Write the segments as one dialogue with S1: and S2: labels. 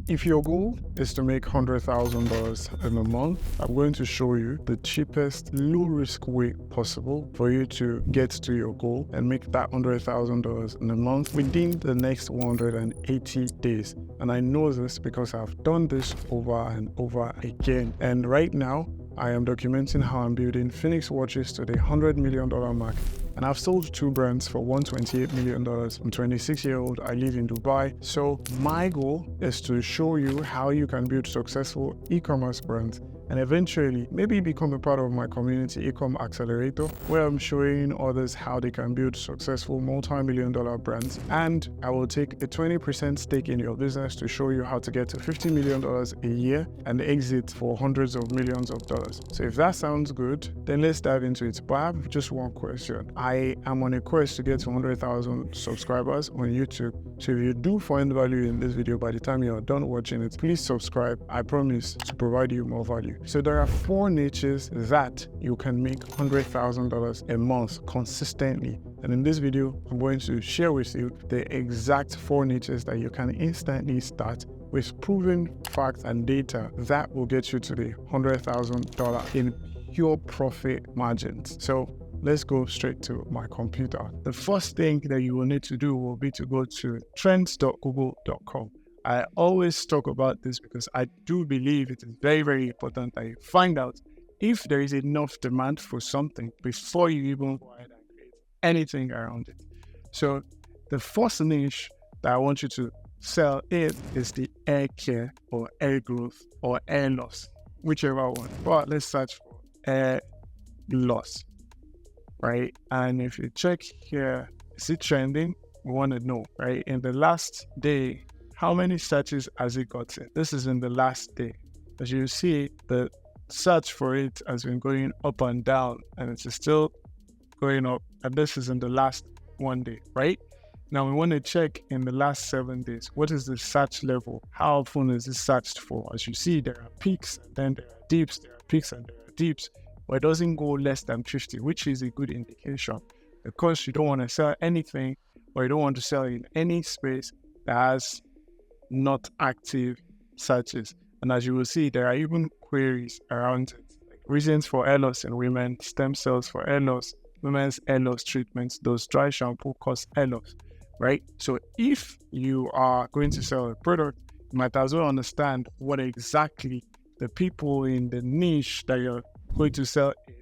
S1: If your goal is to make $100,000 in a month, I'm going to show you the cheapest, low-risk way possible for you to get to your goal and make that $100,000 in a month within the next 180 days. And I know this because I've done this over and over again. And right now, I am documenting how I'm building Phoenix watches to the $100 million mark. And I've sold 2 brands for $128 million. I'm 26-year-old, I live in Dubai. So my goal is to show you how you can build successful e-commerce brands and eventually maybe become a part of my community Ecom Accelerator, where I'm showing others how they can build successful multi-million-dollar brands. And I will take a 20% stake in your business to show you how to get to $50 million a year and exit for hundreds of millions of dollars. So if that sounds good, then let's dive into it. But I have just one question. I am on a quest to get to 100,000 subscribers on YouTube. So if you do find value in this video by the time you're done watching it, please subscribe. I promise to provide you more value. So there are 4 niches that you can make $100,000 a month consistently. And in this video, I'm going to share with you the exact 4 niches that you can instantly start with proven facts and data that will get you to the $100,000 in pure profit margins. So let's go straight to my computer. The first thing that you will need to do will be to go to trends.google.com. I always talk about this because I do believe it is very, very important that you find out if there is enough demand for something before you even go ahead and create anything around it. So the first niche that I want you to sell is the hair care or hair growth or hair loss, whichever one. But let's search for hair loss, right? And if you check here, is it trending? We want to know, right? In the last day, how many searches has it gotten? This is in the last day. As you see, the search for it has been going up and down, and it's still going up. And this is in the last 1 day, right? Now we want to check in the last 7 days. What is the search level? How often is it searched for? As you see, there are peaks and then there are dips. There are peaks and there are dips. But it doesn't go less than 50, which is a good indication. Because you don't want to sell anything, or you don't want to sell in any space that has not active searches. And as you will see, there are even queries around it, like reasons for hair loss in women, stem cells for hair loss, women's hair loss treatments, does dry shampoo cause hair loss, right? So if you are going to sell a product, you might as well understand what exactly the people in the niche that you're going to sell in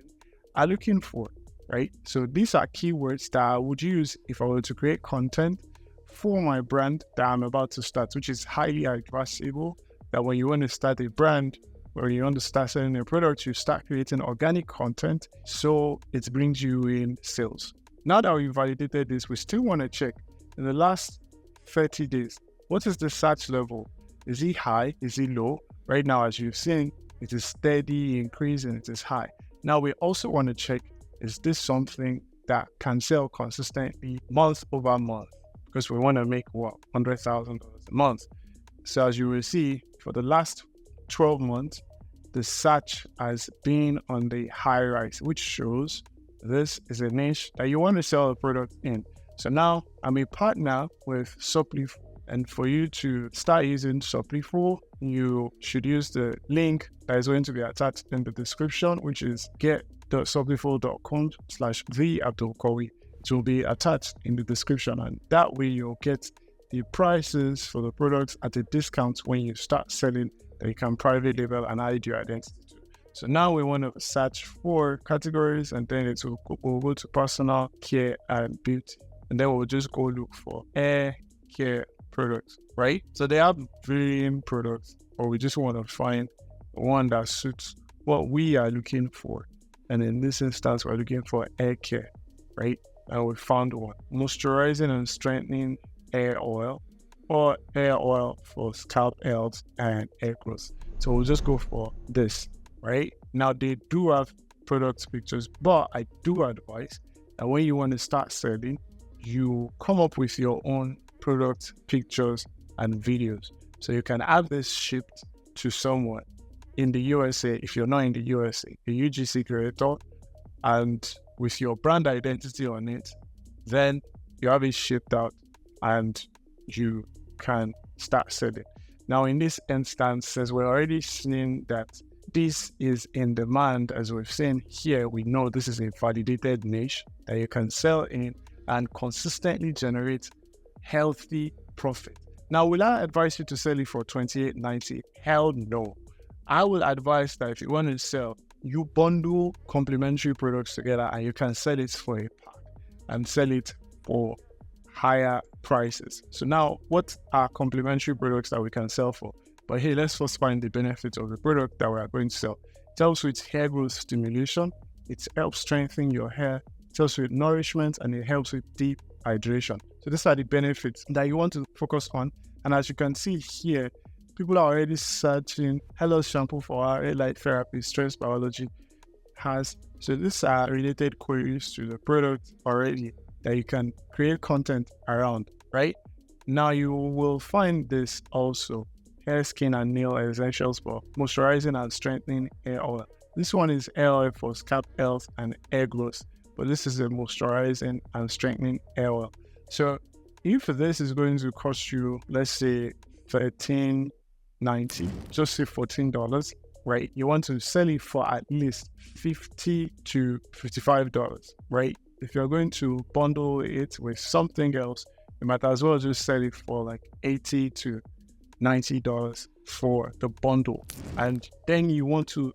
S1: are looking for, right? So these are keywords that I would use if I were to create content for my brand that I'm about to start, which is highly advisable that when you want to start a brand or you want to start selling a product, you start creating organic content so it brings you in sales. Now that we've validated this, we still want to check in the last 30 days, what is the search level? Is it high? Is it low? Right now, as you've seen, it is steady increase and it is high. Now we also want to check, is this something that can sell consistently month over month? Because we want to make $100,000 a month. So as you will see, for the last 12 months, the search has been on the high rise, which shows this is a niche that you want to sell a product in. So now I'm a partner with Supplyful, and for you to start using Supplyful, you should use the link that is going to be attached in the description, which is get.supplyful.com/theabdul-Qawiyy. It will be attached in the description, and that way you'll get the prices for the products at a discount when you start selling that you can private label and hide your identity to. So now we want to search for categories, and then we'll go to personal care and beauty, and then we'll just go look for hair care products, right? So they have varying products, or we just want to find one that suits what we are looking for. And in this instance, we're looking for hair care, right? And we found one, moisturizing and strengthening hair oil, or hair oil for scalp health and hair growth. So we'll just go for this, right? Now they do have product pictures, but I do advise that when you want to start selling, you come up with your own product pictures and videos. So you can have this shipped to someone in the USA, if you're not in the USA, a UGC creator, and with your brand identity on it, then you have it shipped out and you can start selling. Now, in this instance, as we're already seeing that this is in demand, as we've seen here, we know this is a validated niche that you can sell in and consistently generate healthy profit. Now, will I advise you to sell it for $28.90? Hell no. I will advise that if you want to sell, you bundle complementary products together and you can sell it for a pack and sell it for higher prices. So now, what are complementary products that we can sell for? But hey, let's first find the benefits of the product that we are going to sell. It helps with hair growth stimulation. It helps strengthen your hair. It helps with nourishment, and it helps with deep hydration. So these are the benefits that you want to focus on. And as you can see here, people are already searching Hello Shampoo for our hair light therapy, stress biology has. So these are related queries to the product already that you can create content around, right? Now you will find this also. Hair, skin, and nail essentials for moisturizing and strengthening hair oil. This one is hair oil for scalp health and hair growth, but this is a moisturizing and strengthening hair oil. So if this is going to cost you, let's say $13.90, just say $14, right? You want to sell it for at least $50 to $55, right? If you're going to bundle it with something else, you might as well just sell it for like $80 to $90 for the bundle. And then you want to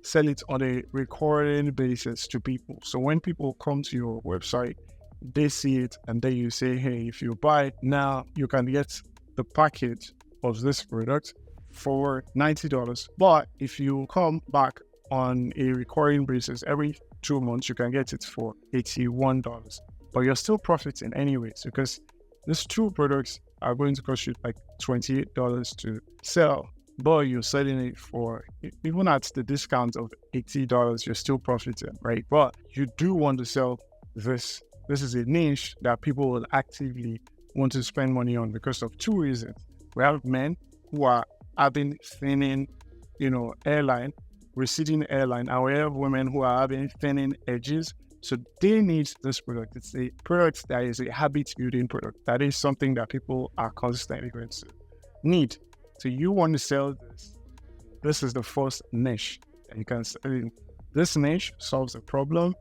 S1: sell it on a recurring basis to people. So when people come to your website, they see it and then you say, hey, if you buy now, you can get the package of this product for $90. But if you come back on a recurring basis every 2 months, you can get it for $81. But you're still profiting anyways, because these two products are going to cost you like $28 to sell, but you're selling it for, even at the discount of $80, you're still profiting, right? But you do want to sell this. This is a niche that people will actively want to spend money on because of two reasons. We have men who are having thinning, hairline, receding hairline, and we have women who are having thinning edges. So they need this product. It's a product that is a habit building product. That is something that people are constantly going to need. So you want to sell this. This is the first niche that you can sell in. This niche solves a problem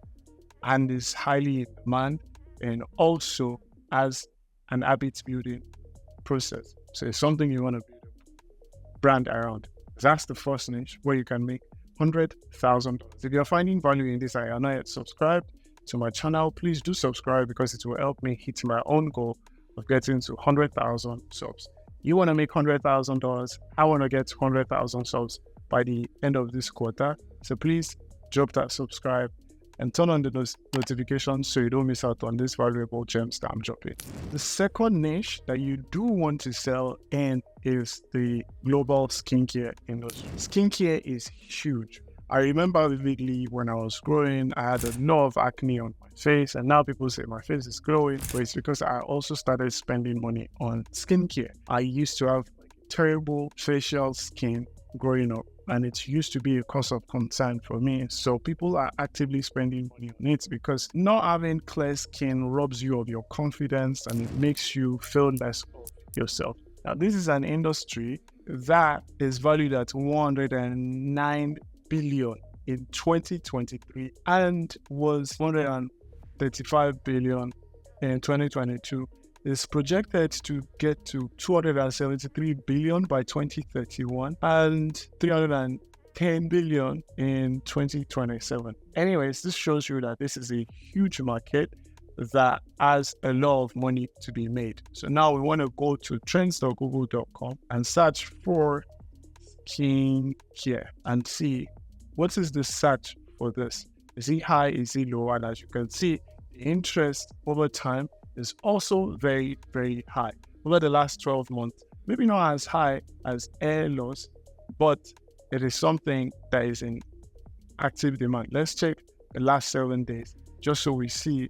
S1: and is highly in demand, and also as an habit building process. So it's something you want to build a brand around. That's the first niche where you can make $100,000. If you're finding value in this and you're not yet subscribed to my channel, please do subscribe because it will help me hit my own goal of getting to 100,000 subs. You want to make $100,000. I want to get 100,000 subs by the end of this quarter. So please drop that subscribe and turn on the notifications so you don't miss out on this valuable gems that I'm dropping. The second niche that you do want to sell in is the global skincare industry. Skincare is huge. I remember vividly when I was growing, I had a lot of acne on my face, and now people say my face is glowing, but it's because I also started spending money on skincare. I used to have terrible facial skin growing up, and it used to be a cause of concern for me. So people are actively spending money on it because not having clear skin robs you of your confidence and it makes you feel less of yourself. Now, this is an industry that is valued at $109 billion in 2023 and was $135 billion in 2022. Is projected to get to $273 billion by 2031 and $310 billion in 2027. Anyways, this shows you that this is a huge market that has a lot of money to be made. So now we want to go to trends.google.com and search for skincare and see what is the search for this. Is it high? Is it low? And as you can see, the interest over time is also very, very high. Over the last 12 months, maybe not as high as hair loss, but it is something that is in active demand. Let's check the last 7 days, just so we see.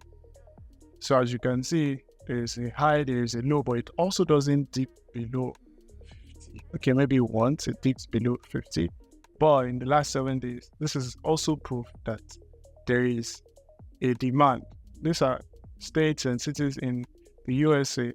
S1: So as you can see, there is a high, there is a low, but it also doesn't dip below 50. Okay, maybe once it dips below 50, but in the last 7 days, this is also proof that there is a demand. These are states and cities in the USA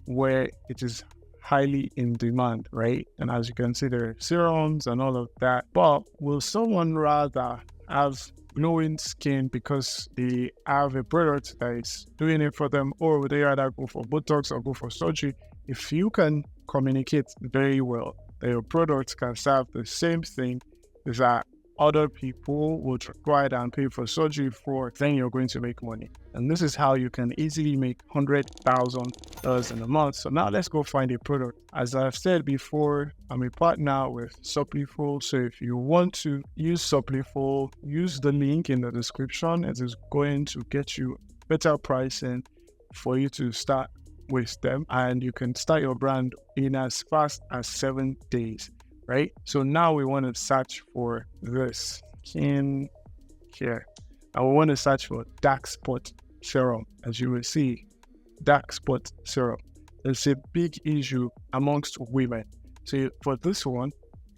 S1: where it is highly in demand, right? And as you can see, there are serums and all of that. But will someone rather have glowing skin because they have a product that is doing it for them, or would they rather go for Botox or go for surgery? If you can communicate very well that your product can serve the same thing that other people would require and pay for surgery for, then you're going to make money. And this is how you can easily make $100,000 in a month. So now let's go find a product. As I've said before, I'm a partner with Supplyful. So if you want to use Supplyful, use the link in the description. It is going to get you better pricing for you to start with them. And you can start your brand in as fast as 7 days. Right? So now we want to search for this skin care. And we want to search for dark spot serum. As you will see, dark spot serum. It's a big issue amongst women. So for this one,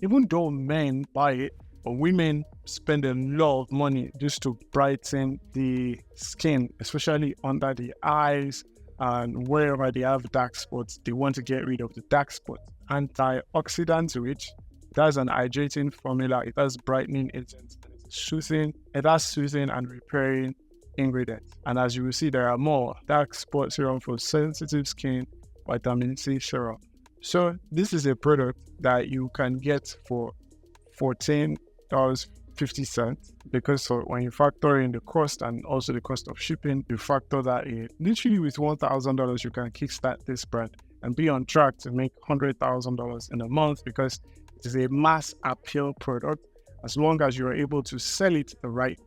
S1: even though men buy it, but women spend a lot of money just to brighten the skin, especially under the eyes and wherever they have dark spots, they want to get rid of the dark spots. Antioxidant rich. It has an hydrating formula. It has brightening agents. It has soothing and repairing ingredients. And as you will see, there are more. Dark spot serum for sensitive skin, vitamin C serum. So this is a product that you can get for $14.50, because when you factor in the cost and also the cost of shipping, you factor that in. Literally with $1,000, you can kickstart this brand and be on track to make $100,000 in a month, because it is a mass appeal product. As long as you are able to sell it the right way,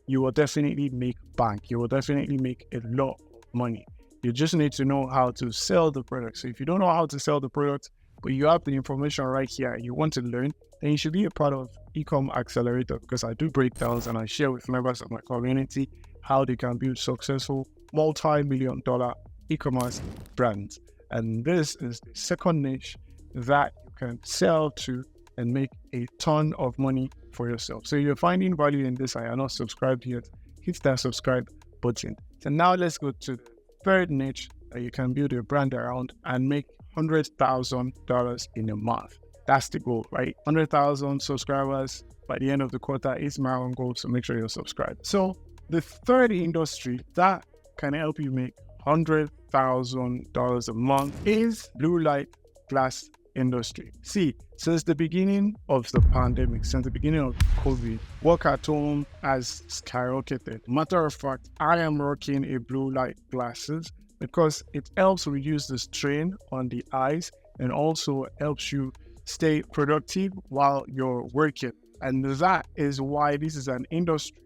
S1: you will definitely make bank. You will definitely make a lot of money. You just need to know how to sell the product. So if you don't know how to sell the product, but you have the information right here, you want to learn, then you should be a part of Ecom Accelerator, because I do breakdowns and I share with members of my community how they can build successful multi-million-dollar e-commerce brands. And this is the second niche that you can sell to and make a ton of money for yourself. So if you're finding value in this and you're not subscribed yet, hit that subscribe button. So now let's go to the third niche that you can build your brand around and make $100,000 in a month. That's the goal, right? 100,000 subscribers by the end of the quarter is my own goal, so make sure you're subscribed. So the third industry that can help you make $100,000 a month is blue light glass industry. See, since the beginning of the pandemic, since the beginning of COVID, work at home has skyrocketed. Matter of fact, I am rocking a blue light glasses because it helps reduce the strain on the eyes and also helps you stay productive while you're working. And that is why this is an industry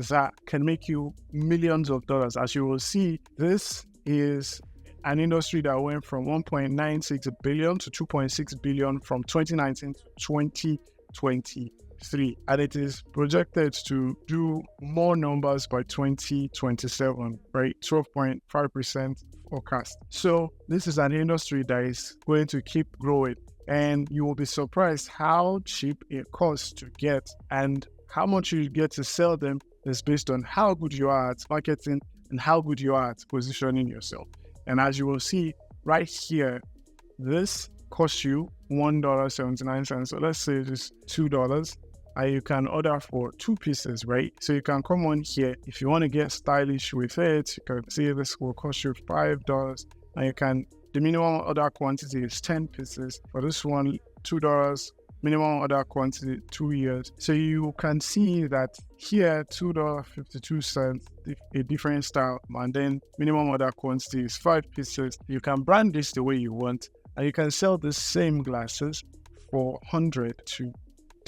S1: that can make you millions of dollars. As you will see, this is an industry that went from 1.96 billion to 2.6 billion from 2019 to 2023. And it is projected to do more numbers by 2027, right? 12.5% forecast. So this is an industry that is going to keep growing. And you will be surprised how cheap it costs to get, and how much you get to sell them is based on how good you are at marketing and how good you are at positioning yourself. And as you will see right here, this costs you $1.79. So let's say it's $2, and you can order for 2 pieces, right? So you can come on here. If you want to get stylish with it, you can see this will cost you $5, and you can, the minimum order quantity is 10 pieces. For this one, $2. Minimum order quantity 2 years. So you can see that here $2.52, a different style, and then minimum order quantity is 5 pieces. You can brand this the way you want, and you can sell the same glasses for $100 to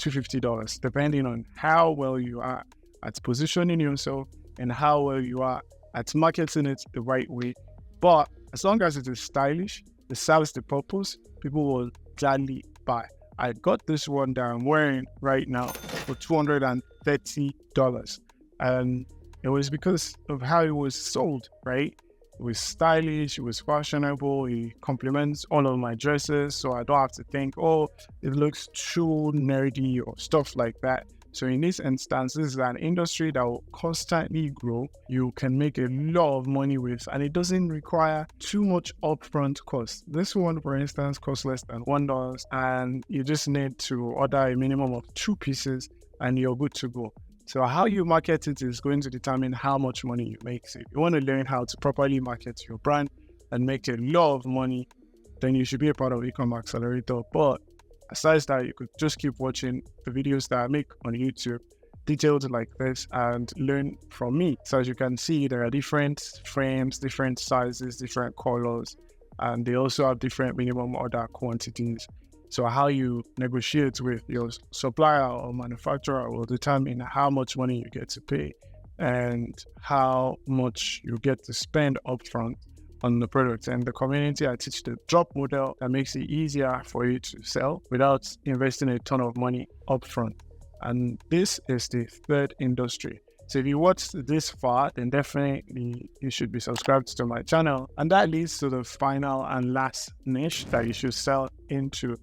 S1: $250, depending on how well you are at positioning yourself and how well you are at marketing it the right way. But as long as it is stylish, it serves the purpose, people will gladly buy. I got this one that I'm wearing right now for $230. And it was because of how it was sold, right? It was stylish, it was fashionable, it complements all of my dresses, so I don't have to think, oh, it looks too nerdy or stuff like that. So in this instance, this is an industry that will constantly grow. You can make a lot of money with, and it doesn't require too much upfront cost. This one, for instance, costs less than $1, and you just need to order a minimum of 2 pieces and you're good to go. So how you market it is going to determine how much money you make. So if you want to learn how to properly market your brand and make a lot of money, then you should be a part of Ecom Accelerator. But aside that, you could just keep watching the videos that I make on YouTube, detailed like this, and learn from me. So as you can see, there are different frames, different sizes, different colors, and they also have different minimum order quantities. So how you negotiate with your supplier or manufacturer will determine how much money you get to pay and how much you get to spend upfront on the product. And the community, I teach the drop model that makes it easier for you to sell without investing a ton of money upfront. And this is the third industry. So if you watched this far, then definitely you should be subscribed to my channel. And that leads to the final and last niche that you should sell into,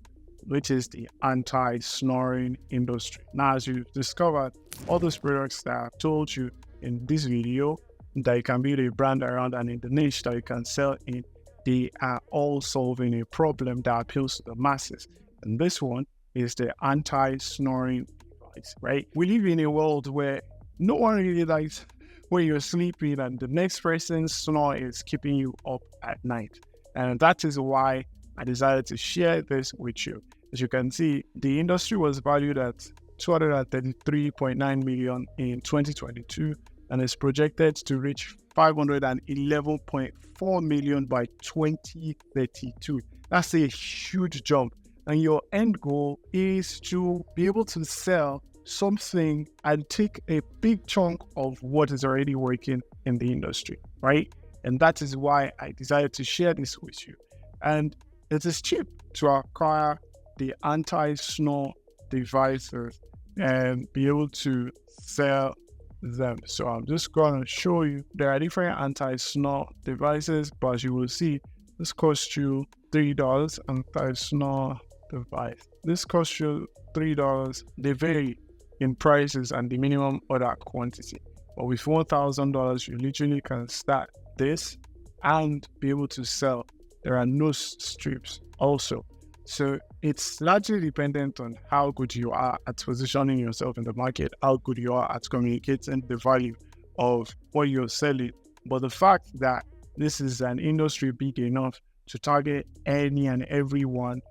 S1: which is the anti-snoring industry. Now, as you've discovered, all those products that I've told you in this video that you can build a brand around and in the niche that you can sell in, they are all solving a problem that appeals to the masses. And this one is the anti-snoring device, right? We live in a world where no one really likes when you're sleeping and the next person's snore is keeping you up at night. And that is why I decided to share this with you. As you can see, the industry was valued at $233.9 million in 2022 and is projected to reach $511.4 million by 2032. That's a huge jump. And your end goal is to be able to sell something and take a big chunk of what is already working in the industry, right? And that is why I decided to share this with you. And it is cheap to acquire the anti-snore devices and be able to sell them. So I'm just going to show you. There are different anti-snore devices, but as you will see, this costs you $3. Anti-snore device. This costs you $3. They vary in prices and the minimum order quantity. But with $1,000, you literally can start this and be able to sell. There are no strips also. So it's largely dependent on how good you are at positioning yourself in the market, how good you are at communicating the value of what you're selling. But the fact that this is an industry big enough to target any and everyone,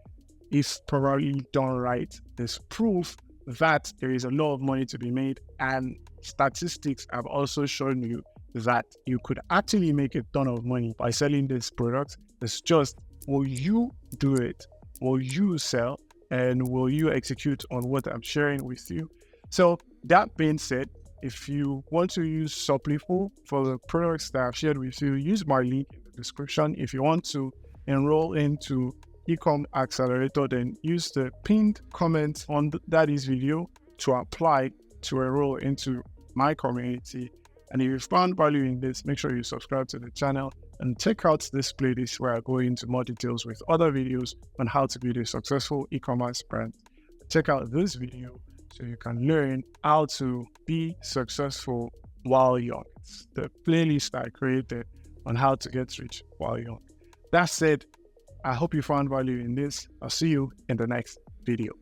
S1: if probably done right, is proof that there is a lot of money to be made. And statistics have also shown you that you could actually make a ton of money by selling this product. It's just, will you do it? Will you sell? And will you execute on what I'm sharing with you? So that being said, if you want to use Supplyful for the products that I've shared with you, use my link in the description. If you want to enroll into Ecom Accelerator, then use the pinned comment on that video to apply to enroll into my community. And if you found value in this, make sure you subscribe to the channel and check out this playlist where I go into more details with other videos on how to build a successful e-commerce brand. Check out this video so you can learn how to be successful while young. It's the playlist I created on how to get rich while young. That said, I hope you found value in this. I'll see you in the next video.